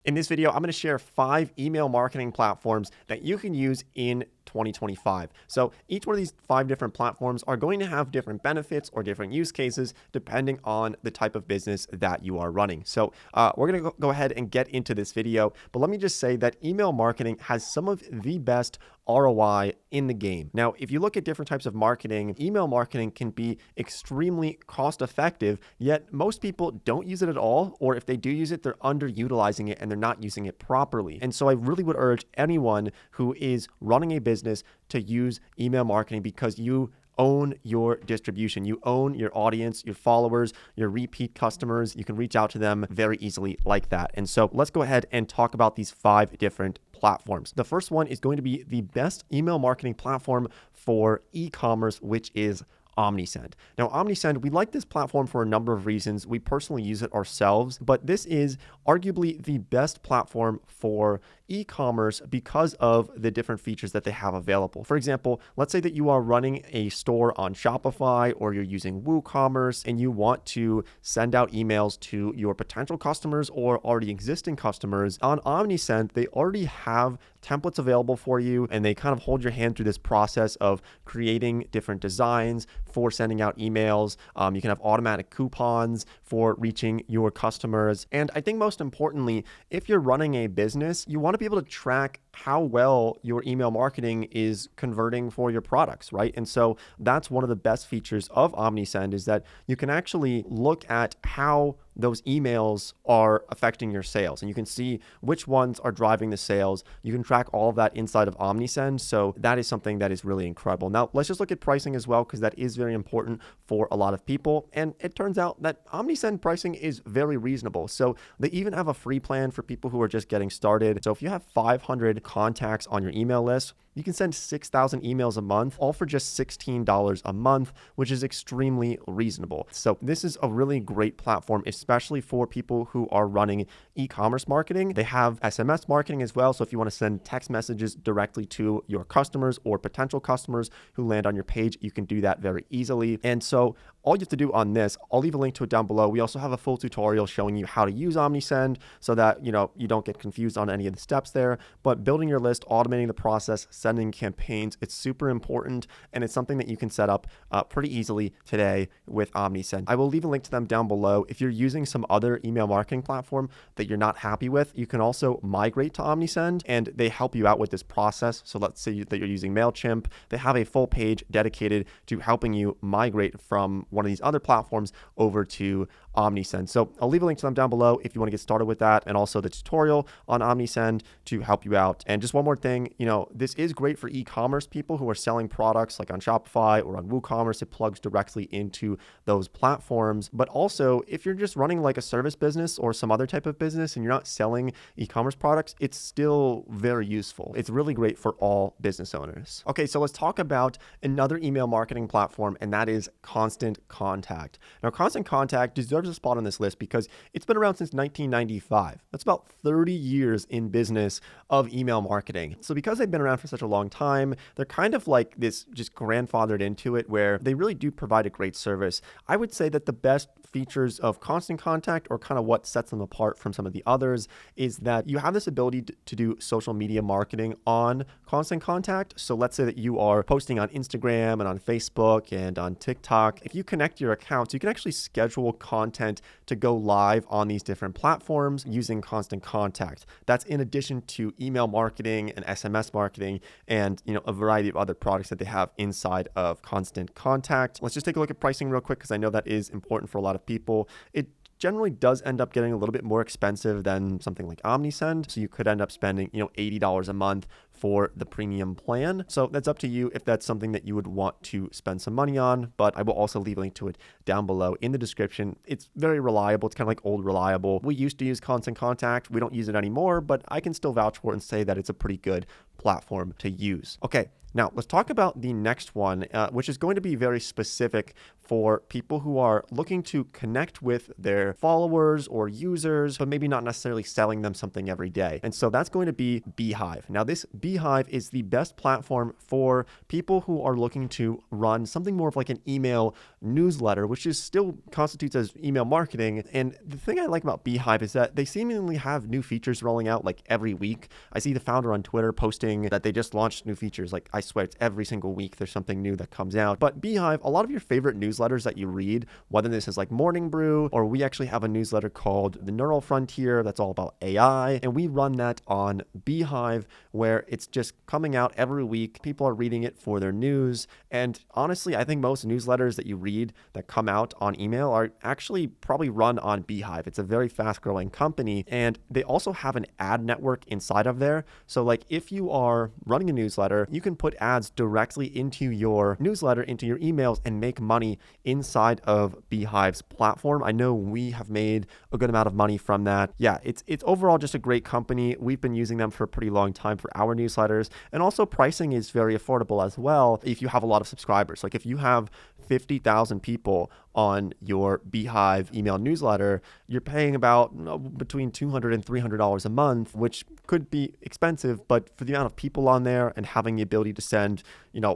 In this video, I'm going to share 5 email marketing platforms that you can use in 2025. So each one of these 5 different platforms are going to have different benefits or different use cases depending on the type of business that you are running. So we're going to go ahead and get into this video, but let me just say that email marketing has some of the best ROI in the game. Now, if you look at different types of marketing, email marketing can be extremely cost effective, yet most people don't use it at all, or if they do use it, they're underutilizing it and they're not using it properly. And so I really would urge anyone who is running a business to use email marketing because you own your distribution. You own your audience, your followers, your repeat customers. You can reach out to them very easily like that. And so let's go ahead and talk about these 5 different platforms. The first one is going to be the best email marketing platform for e-commerce, which is Omnisend. Now, Omnisend, we like this platform for a number of reasons. We personally use it ourselves, but this is arguably the best platform for e-commerce because of the different features that they have available. For example, let's say that you are running a store on Shopify or you're using WooCommerce and you want to send out emails to your potential customers or already existing customers. On Omnisend, they already have templates available for you and they kind of hold your hand through this process of creating different designs for sending out emails. You can have automatic coupons for reaching your customers. And I think most importantly, if you're running a business, you want to be able to track how well your email marketing is converting for your products, right? And so that's one of the best features of Omnisend is that you can actually look at how those emails are affecting your sales and you can see which ones are driving the sales. You can track all of that inside of Omnisend. So that is something that is really incredible. Now, let's just look at pricing as well, because that is very important for a lot of people. And it turns out that Omnisend pricing is very reasonable. So they even have a free plan for people who are just getting started. So if you have 500 contacts on your email list, you can send 6,000 emails a month, all for just $16 a month, which is extremely reasonable. So this is a really great platform, especially for people who are running e-commerce marketing. They have SMS marketing as well. So if you want to send text messages directly to your customers or potential customers who land on your page, you can do that very easily. And so all you have to do on this, I'll leave a link to it down below. We also have a full tutorial showing you how to use Omnisend so that you don't get confused on any of the steps there. But building your list, automating the process, sending campaigns, it's super important, and it's something that you can set up pretty easily today with Omnisend. I will leave a link to them down below. If you're using some other email marketing platform that you're not happy with, you can also migrate to Omnisend, and they help you out with this process. So let's say that you're using MailChimp. They have a full page dedicated to helping you migrate from one of these other platforms over to Omnisend. So I'll leave a link to them down below if you want to get started with that, and also the tutorial on Omnisend to help you out. And just one more thing, this is great for e-commerce people who are selling products like on Shopify or on WooCommerce. It plugs directly into those platforms. But also, if you're just running like a service business or some other type of business and you're not selling e-commerce products, it's still very useful. It's really great for all business owners. Okay, so let's talk about another email marketing platform, and that is Constant Contact. Now, Constant Contact deserves a spot on this list because it's been around since 1995. That's about 30 years in business of email marketing. So because they've been around for such a long time, they're kind of like this just grandfathered into it where they really do provide a great service. I would say that the best features of Constant Contact, or kind of what sets them apart from some of the others, is that you have this ability to do social media marketing on Constant Contact. So let's say that you are posting on Instagram and on Facebook and on TikTok. If you connect your accounts, you can actually schedule content to go live on these different platforms using Constant Contact. That's in addition to email marketing and SMS marketing and a variety of other products that they have inside of Constant Contact. Let's just take a look at pricing real quick, because I know that is important for a lot of people. It generally does end up getting a little bit more expensive than something like Omnisend. So you could end up spending, $80 a month for the premium plan. So that's up to you if that's something that you would want to spend some money on, but I will also leave a link to it down below in the description. It's very reliable. It's kind of like old reliable. We used to use Constant Contact. We don't use it anymore, but I can still vouch for it and say that it's a pretty good platform to use. Okay, Now, let's talk about the next one, which is going to be very specific for people who are looking to connect with their followers or users, but maybe not necessarily selling them something every day. And so that's going to be Beehive. Now, this Beehive is the best platform for people who are looking to run something more of like an email newsletter, which is still constitutes as email marketing. And the thing I like about Beehive is that they seemingly have new features rolling out like every week. I see the founder on Twitter posting that they just launched new features. Like, I swear it's every single week there's something new that comes out. But Beehive, a lot of your favorite newsletters that you read, whether this is like Morning Brew, or we actually have a newsletter called The Neural Frontier that's all about AI, and we run that on Beehive, where it's just coming out every week. People are reading it for their news. And honestly, I think most newsletters that you read that come out on email are actually probably run on Beehive. It's a very fast growing company, and they also have an ad network inside of there. So like if you are running a newsletter, you can put ads directly into your newsletter, into your emails, and make money inside of Beehive's platform. I know we have made a good amount of money from that. Yeah, it's overall just a great company. We've been using them for a pretty long time for our newsletters, and also pricing is very affordable as well if you have a lot of subscribers. Like if you have 50,000 people on your Beehive email newsletter, you're paying about between $200 and $300 a month, which could be expensive, but for the amount of people on there and having the ability to send,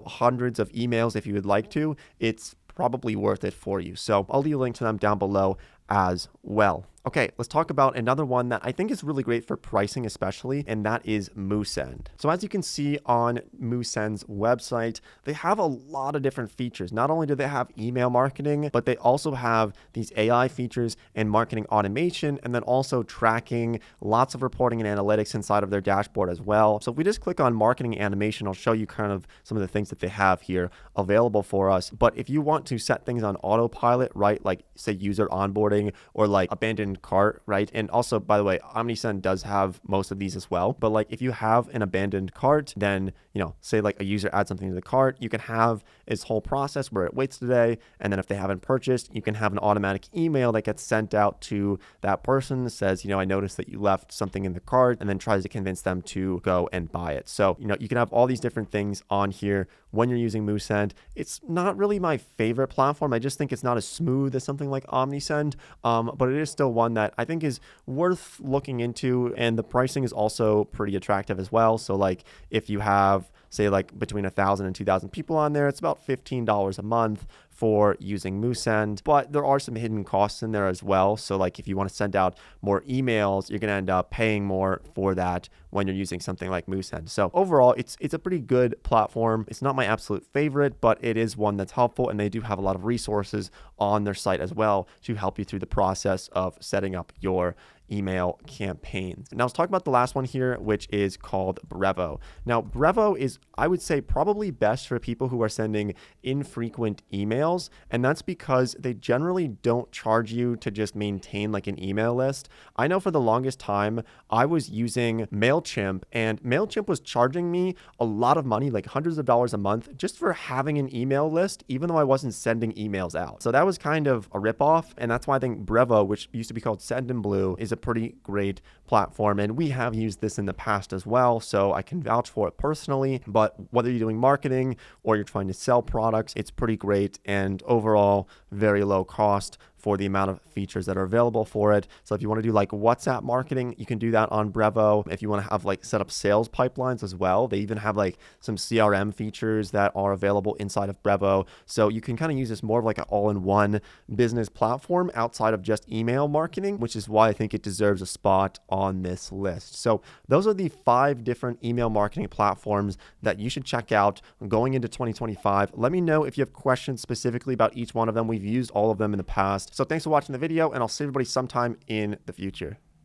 hundreds of emails if you would like to, it's probably worth it for you. So I'll leave a link to them down below as well. Okay, let's talk about another one that I think is really great for pricing especially, and that is Omnisend. So as you can see on Omnisend's website, they have a lot of different features. Not only do they have email marketing, but they also have these AI features and marketing automation, and then also tracking, lots of reporting and analytics inside of their dashboard as well. So if we just click on marketing animation, I'll show you kind of some of the things that they have here available for us. But if you want to set things on autopilot, right, like say user onboarding or like abandoned cart, right? And also, by the way, Omnisend does have most of these as well. But like if you have an abandoned cart, then, say like a user adds something to the cart, you can have this whole process where it waits today. And then if they haven't purchased, you can have an automatic email that gets sent out to that person that says, I noticed that you left something in the cart, and then tries to convince them to go and buy it. So, you can have all these different things on here when you're using Omnisend. It's not really my favorite platform. I just think it's not as smooth as something like Omnisend, but it is still one that I think is worth looking into, and the pricing is also pretty attractive as well. So like if you have, say like between 1,000 and 2,000 people on there, it's about $15 a month for using Omnisend, but there are some hidden costs in there as well. So like if you want to send out more emails, you're going to end up paying more for that when you're using something like Omnisend. So overall, it's a pretty good platform. It's not my absolute favorite, but it is one that's helpful, and they do have a lot of resources on their site as well to help you through the process of setting up your email campaigns. Now let's talk about the last one here, which is called Brevo. Now Brevo is, I would say, probably best for people who are sending infrequent emails, and that's because they generally don't charge you to just maintain like an email list. I know for the longest time I was using MailChimp, and MailChimp was charging me a lot of money, like hundreds of dollars a month, just for having an email list, even though I wasn't sending emails out. So that was kind of a ripoff, and that's why I think Brevo, which used to be called Sendinblue, is a pretty great platform, and we have used this in the past as well, so I can vouch for it personally. But whether you're doing marketing or you're trying to sell products, it's pretty great, and overall very low cost for the amount of features that are available for it. So if you want to do like WhatsApp marketing, you can do that on Brevo. If you want to have like set up sales pipelines as well, they even have like some CRM features that are available inside of Brevo. So you can kind of use this more of like an all-in-one business platform outside of just email marketing, which is why I think it deserves a spot on this list. So those are the 5 different email marketing platforms that you should check out going into 2025. Let me know if you have questions specifically about each one of them. We've used all of them in the past. So thanks for watching the video, and I'll see everybody sometime in the future.